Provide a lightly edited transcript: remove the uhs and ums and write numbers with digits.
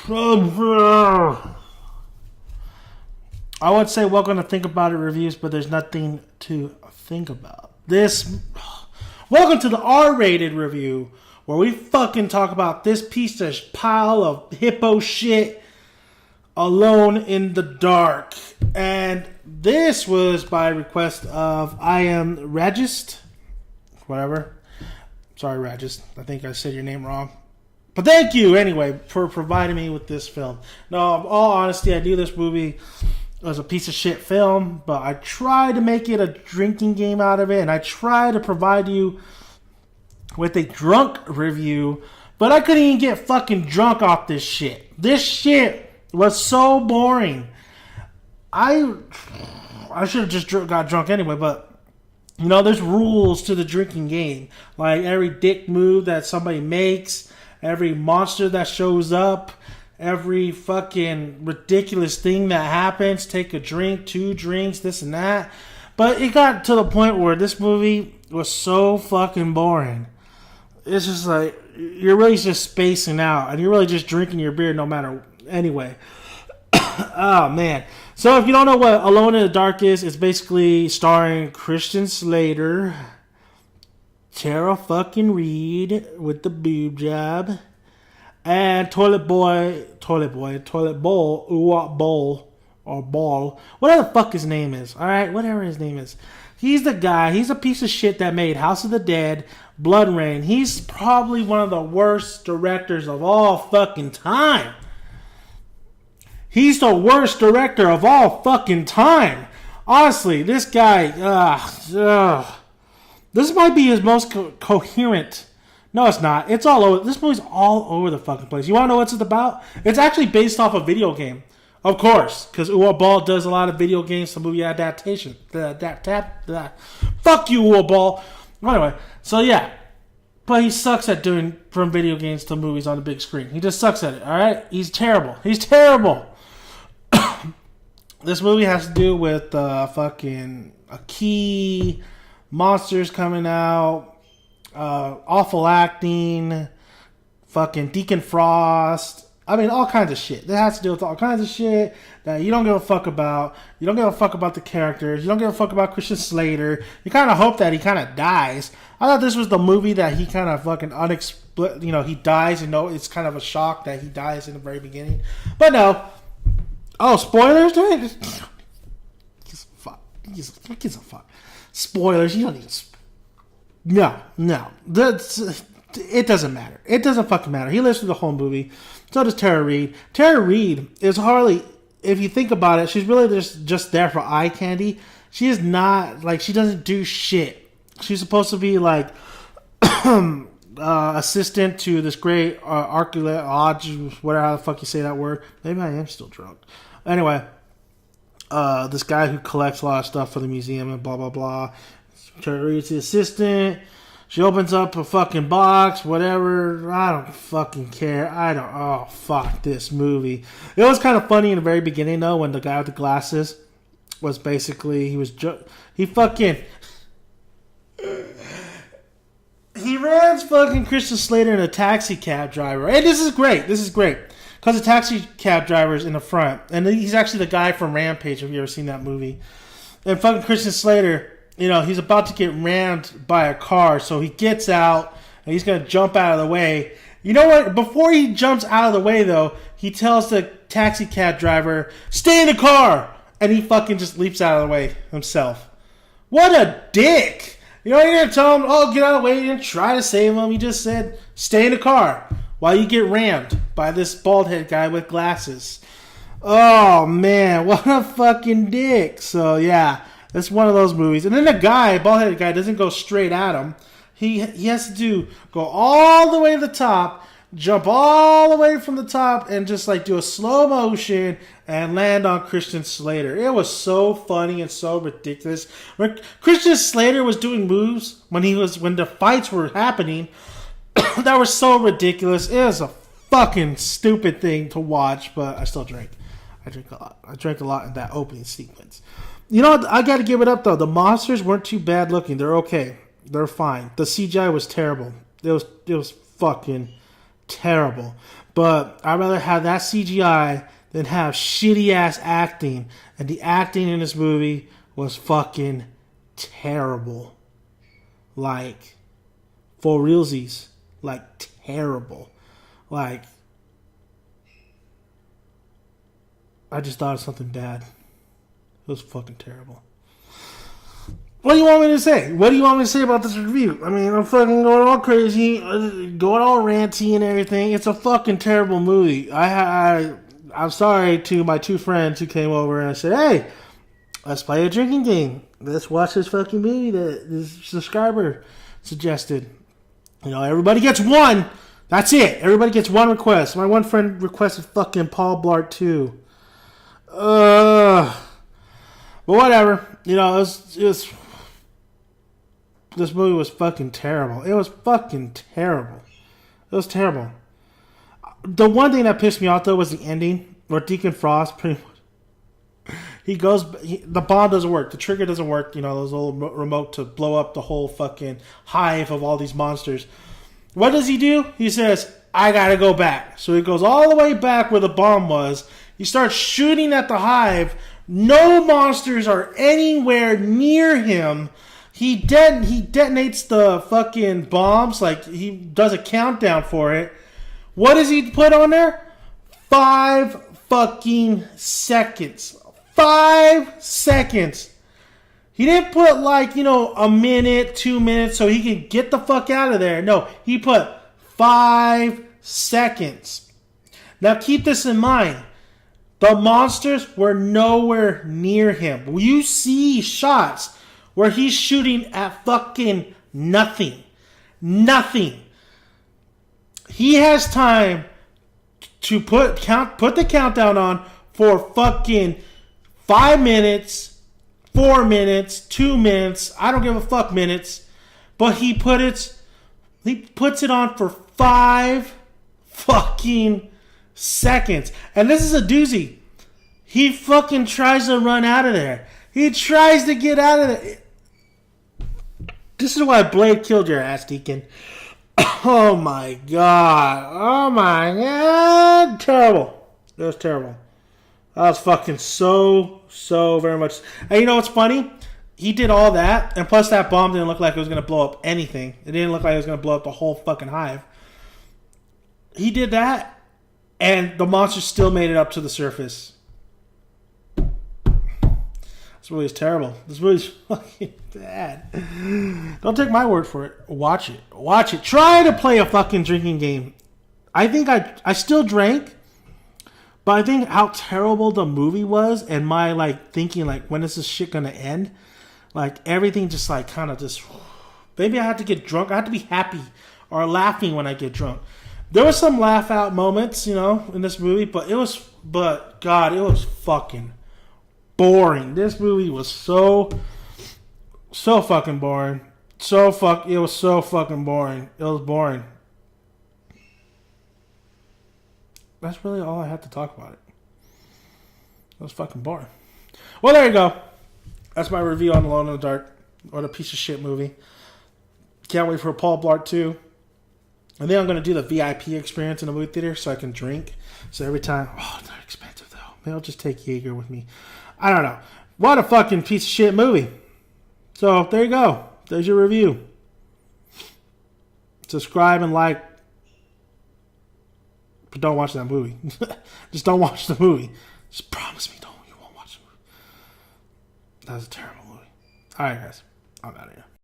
I would say welcome to Think About It reviews, but there's nothing to think about. Welcome to the R-rated review, where we fucking talk about this piece of pile of hippo shit, Alone in the Dark. And this was by request of I am Regist. Whatever. Sorry, Regist. I think I said your name wrong. But thank you, anyway, for providing me with this film. No, in all honesty, I knew this movie was a piece of shit film, but I tried to make it a drinking game out of it, and I tried to provide you with a drunk review, but I couldn't even get fucking drunk off this shit. This shit was so boring. I should have just got drunk anyway, but you know, there's rules to the drinking game. Like every dick move that somebody makes, every monster that shows up, every fucking ridiculous thing that happens, take a drink, 2 drinks, this and that. But it got to the point where this movie was so fucking boring. It's just like, you're really just spacing out, and you're really just drinking your beer no matter, anyway. Oh, man. So if you don't know what Alone in the Dark is, it's basically starring Christian Slater, Tara fucking Reid with the boob job, and Toilet Bowl, or Ball, whatever the fuck his name is, alright? Whatever his name is. He's the guy, he's a piece of shit that made House of the Dead, Blood Rain. He's probably one of the worst directors of all fucking time. He's the worst director of all fucking time. Honestly, this guy, this might be his most coherent. No, it's not. It's all over. This movie's all over the fucking place. You want to know what it's about? It's actually based off a video game. Of course, because Uwe Ball does a lot of video games to movie adaptation. Fuck you, Uwe Ball. Anyway, so yeah. But he sucks at doing from video games to movies on the big screen. He just sucks at it, alright? He's terrible. He's terrible. This movie has to do with fucking a key, monsters coming out, awful acting, fucking Deacon Frost. I mean, all kinds of shit. That has to do with all kinds of shit that you don't give a fuck about. You don't give a fuck about the characters. You don't give a fuck about Christian Slater. You kind of hope that he kind of dies. I thought this was the movie that he kind of fucking he dies, and it's kind of a shock that he dies in the very beginning. But no. Oh, spoilers, dude? Gives a fuck. Spoilers, you don't need to. No. It doesn't matter. It doesn't fucking matter. He lives through the whole movie. So does Tara Reid. Tara Reid is hardly, if you think about it, she's really just there for eye candy. She is not, like, she doesn't do shit. She's supposed to be, like, assistant to this great archaeologist, whatever the fuck you say that word. Maybe I am still drunk. Anyway, this guy who collects a lot of stuff for the museum and blah, blah, blah. Tara Reid's the assistant. She opens up a fucking box, whatever. I don't fucking care. Oh, fuck this movie. It was kind of funny in the very beginning, though, when the guy with the glasses was basically, he runs fucking Christian Slater in a taxi cab driver. And this is great. Because the taxi cab driver's in the front. And he's actually the guy from Rampage, if you ever seen that movie. And fucking Christian Slater, he's about to get rammed by a car. So he gets out, and he's going to jump out of the way. You know what? Before he jumps out of the way, though, he tells the taxi cab driver, stay in the car! And he fucking just leaps out of the way himself. What a dick! He didn't tell him, get out of the way. He didn't try to save him. He just said, stay in the car while you get rammed by this bald-head guy with glasses. Oh, man. What a fucking dick. So, yeah. It's one of those movies. And then the guy, bald-headed guy, doesn't go straight at him. He has to go all the way to the top, jump all the way from the top, and just like do a slow motion and land on Christian Slater. It was so funny and so ridiculous. When Christian Slater was doing moves when the fights were happening, that was so ridiculous. It was a fucking stupid thing to watch, but I still drank. I drank a lot. I drank a lot in that opening sequence. I got to give it up, though. The monsters weren't too bad looking. They're okay. They're fine. The CGI was terrible. It was fucking terrible. But I'd rather have that CGI than have shitty ass acting. And the acting in this movie was fucking terrible. Like, for realsies. Like, terrible. Like, I just thought of something bad. It was fucking terrible. What do you want me to say? What do you want me to say about this review? I mean, I'm fucking going all crazy, going all ranty and everything. It's a fucking terrible movie. I'm sorry to my two friends who came over and I said, hey, let's play a drinking game. Let's watch this fucking movie that this subscriber suggested. You know, everybody gets one. That's it. Everybody gets one request. My one friend requested fucking Paul Blart 2. But whatever. You know, it was this movie was fucking terrible. It was fucking terrible. It was terrible. The one thing that pissed me off though was the ending, where Deacon Frost pretty much the bomb doesn't work, the trigger doesn't work. You know, those little remote to blow up the whole fucking hive of all these monsters. What does he do? He says, "I gotta go back." So he goes all the way back where the bomb was. He starts shooting at the hive. No monsters are anywhere near him. He detonates the fucking bombs, like he does a countdown for it. What does he put on there? 5 fucking seconds. 5 seconds. He didn't put like, you know, a minute, 2 minutes so he can get the fuck out of there. No, he put 5 seconds. Now keep this in mind. The monsters were nowhere near him. You see shots where he's shooting at fucking nothing. Nothing. He has time to put the countdown on for fucking 5 minutes, 4 minutes, 2 minutes. I don't give a fuck minutes. But he puts it on for 5 fucking seconds. And this is a doozy. He fucking tries to run out of there. He tries to get out of there. This is why Blade killed your ass, Deacon. Oh my god. Oh my god. Terrible. It was terrible. That was fucking so very much. And you know what's funny? He did all that, and plus that bomb didn't look like it was going to blow up anything. It didn't look like it was going to blow up the whole fucking hive. He did that, and the monster still made it up to the surface. This movie is terrible. This movie is fucking bad. Don't take my word for it. Watch it. Watch it. Try to play a fucking drinking game. I think I still drank, but I think how terrible the movie was and my like thinking like, when is this shit gonna end? Like everything just like kind of just, maybe I have to get drunk. I have to be happy or laughing when I get drunk. There was some laugh out moments, you know, in this movie, but God, it was fucking boring. This movie was so fucking boring. It was so fucking boring. It was boring. That's really all I had to talk about it. It was fucking boring. Well, there you go. That's my review on Alone in the Dark. What a piece of shit movie. Can't wait for Paul Blart 2. And then I'm going to do the VIP experience in the movie theater so I can drink. So every time... Oh, they're expensive though. Maybe I'll just take Jaeger with me. I don't know. What a fucking piece of shit movie. So, there you go. There's your review. Subscribe and like. But don't watch that movie. Just don't watch the movie. Just promise me you won't watch the movie. That was a terrible movie. Alright guys. I'm out of here.